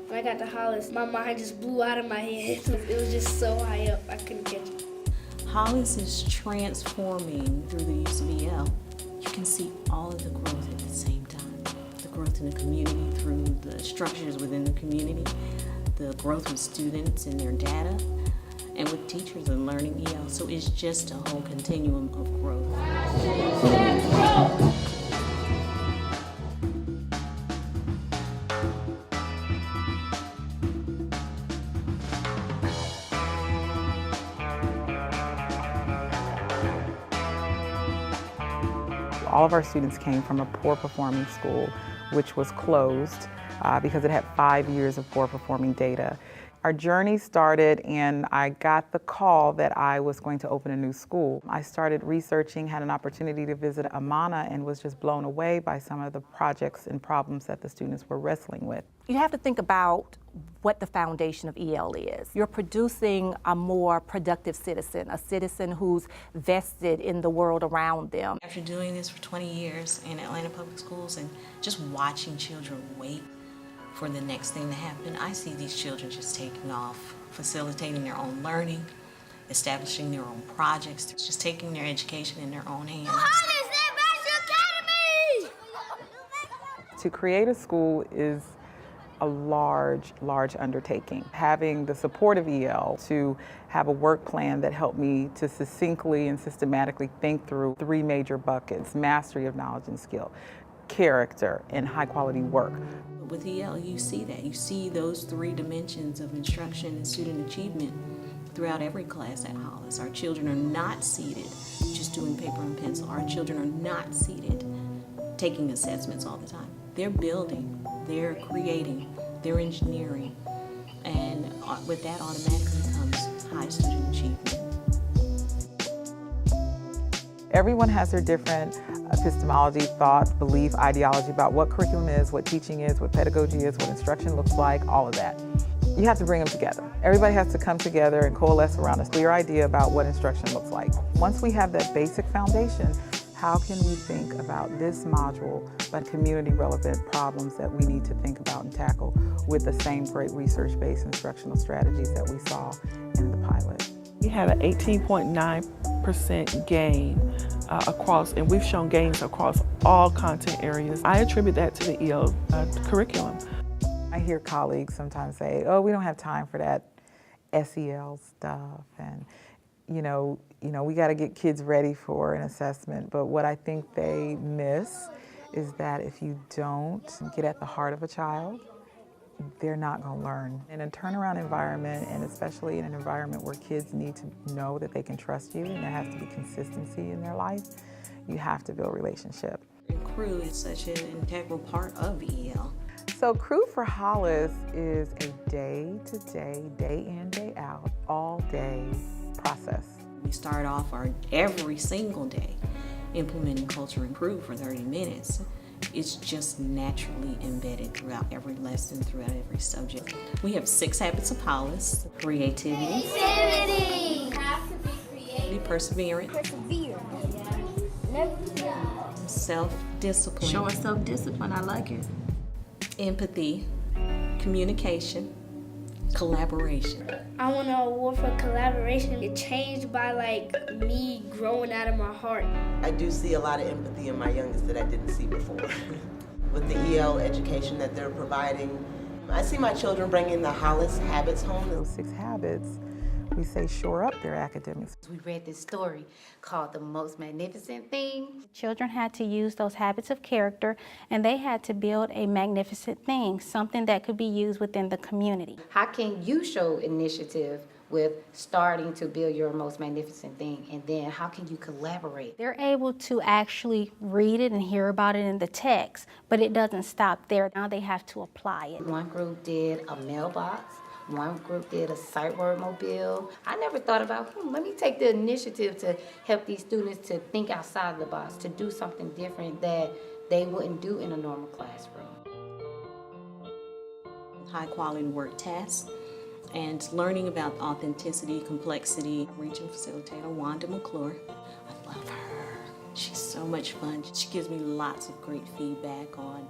When I got to Hollis, my mind just blew out of my head. It was just so high up, I couldn't catch it. Hollis is transforming through the use of EL. You can see all of the growth at the same time. The growth in the community through the structures within the community, the growth with students and their data, and with teachers and learning EL. So it's just a whole continuum of growth. All of our students came from a poor performing school, which was closed because it had 5 years of poor performing data. Our journey started and I got the call that I was going to open a new school. I started researching, had an opportunity to visit Amana, and was just blown away by some of the projects and problems that the students were wrestling with. You have to think about what the foundation of EL is. You're producing a more productive citizen, a citizen who's vested in the world around them. After doing this for 20 years in Atlanta Public Schools and just watching children wait for the next thing to happen, I see these children just taking off, facilitating their own learning, establishing their own projects, just taking their education in their own hands. Hollis, Academy! To create a school is a large undertaking. Having the support of EL to have a work plan that helped me to succinctly and systematically think through 3 major buckets: mastery of knowledge and skill, character, and high quality work. With EL, you see that. You see those 3 dimensions of instruction and student achievement throughout every class at Hollis. Our children are not seated just doing paper and pencil. Our children are not seated taking assessments all the time. They're building, they're creating, they're engineering, and with that automatically comes high student achievement. Everyone has their different epistemology, thought, belief, ideology about what curriculum is, what teaching is, what pedagogy is, what instruction looks like, all of that. You have to bring them together. Everybody has to come together and coalesce around a clear idea about what instruction looks like. Once we have that basic foundation, how can we think about this module, but community relevant problems that we need to think about and tackle with the same great research-based instructional strategies that we saw in the pilot. We had an 18.9% gain across, and we've shown gains across all content areas. I attribute that to the EL curriculum. I hear colleagues sometimes say, oh, we don't have time for that SEL stuff, and we got to get kids ready for an assessment. But what I think they miss is that if you don't get at the heart of a child, they're not going to learn. In a turnaround environment, and especially in an environment where kids need to know that they can trust you and there has to be consistency in their life, you have to build relationship. And crew is such an integral part of EL. So Crew for Hollis is a day-to-day, day in, day out, all day process. We start off every single day implementing culture and crew for 30 minutes. It's just naturally embedded throughout every lesson, throughout every subject. We have 6 habits of Hollis: creativity, perseverance, self-discipline, Showing self-discipline, I like it. empathy, communication, collaboration. I won an award for collaboration. It changed by me growing out of my heart. I do see a lot of empathy in my youngest that I didn't see before. With the EL education that they're providing, I see my children bringing the Hollis habits home. Those 6 habits, we say shore up their academics. We read this story called The Most Magnificent Thing. Children had to use those habits of character, and they had to build a magnificent thing, something that could be used within the community. How can you show initiative with starting to build your most magnificent thing, and then how can you collaborate? They're able to actually read it and hear about it in the text, but it doesn't stop there. Now they have to apply it. One group did a mailbox. One group did a sight word mobile. I never thought about, let me take the initiative to help these students to think outside the box, to do something different that they wouldn't do in a normal classroom. High quality work tasks and learning about authenticity, complexity. Regional facilitator Wanda McClure. I love her. She's so much fun. She gives me lots of great feedback on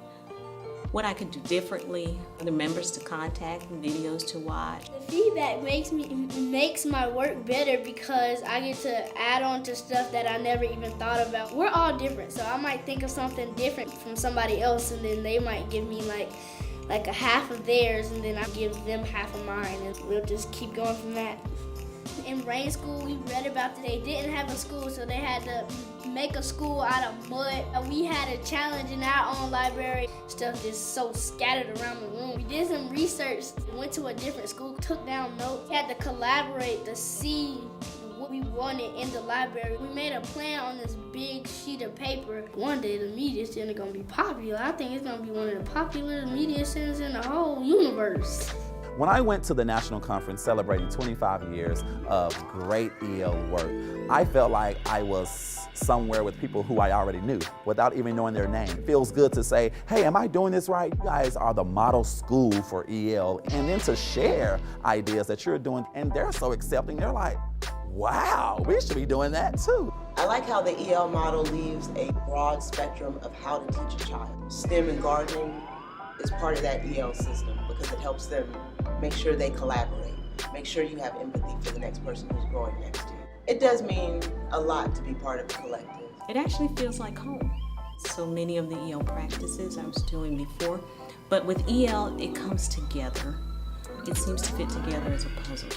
what I could do differently, the members to contact, videos to watch. The feedback makes my work better because I get to add on to stuff that I never even thought about. We're all different, so I might think of something different from somebody else, and then they might give me like a half of theirs, and then I give them half of mine, and we'll just keep going from that. In Rain School, we read about that they didn't have a school, so they had to make a school out of mud. We had a challenge in our own library. Stuff just so scattered around the room. We did some research, went to a different school, took down notes. We had to collaborate to see what we wanted in the library. We made a plan on this big sheet of paper. One day the media center gonna be popular. I think it's gonna be one of the popular media centers in the whole universe. When I went to the national conference celebrating 25 years of great EL work, I felt like I was somewhere with people who I already knew without even knowing their name. It feels good to say, hey, am I doing this right? You guys are the model school for EL. And then to share ideas that you're doing, and they're so accepting, they're like, wow, we should be doing that too. I like how the EL model leaves a broad spectrum of how to teach a child. STEM and gardening is part of that EL system because it helps them make sure they collaborate, make sure you have empathy for the next person who's growing next to you. It does mean a lot to be part of a collective. It actually feels like home. So many of the EL practices I was doing before, but with EL, it comes together. It seems to fit together as a puzzle.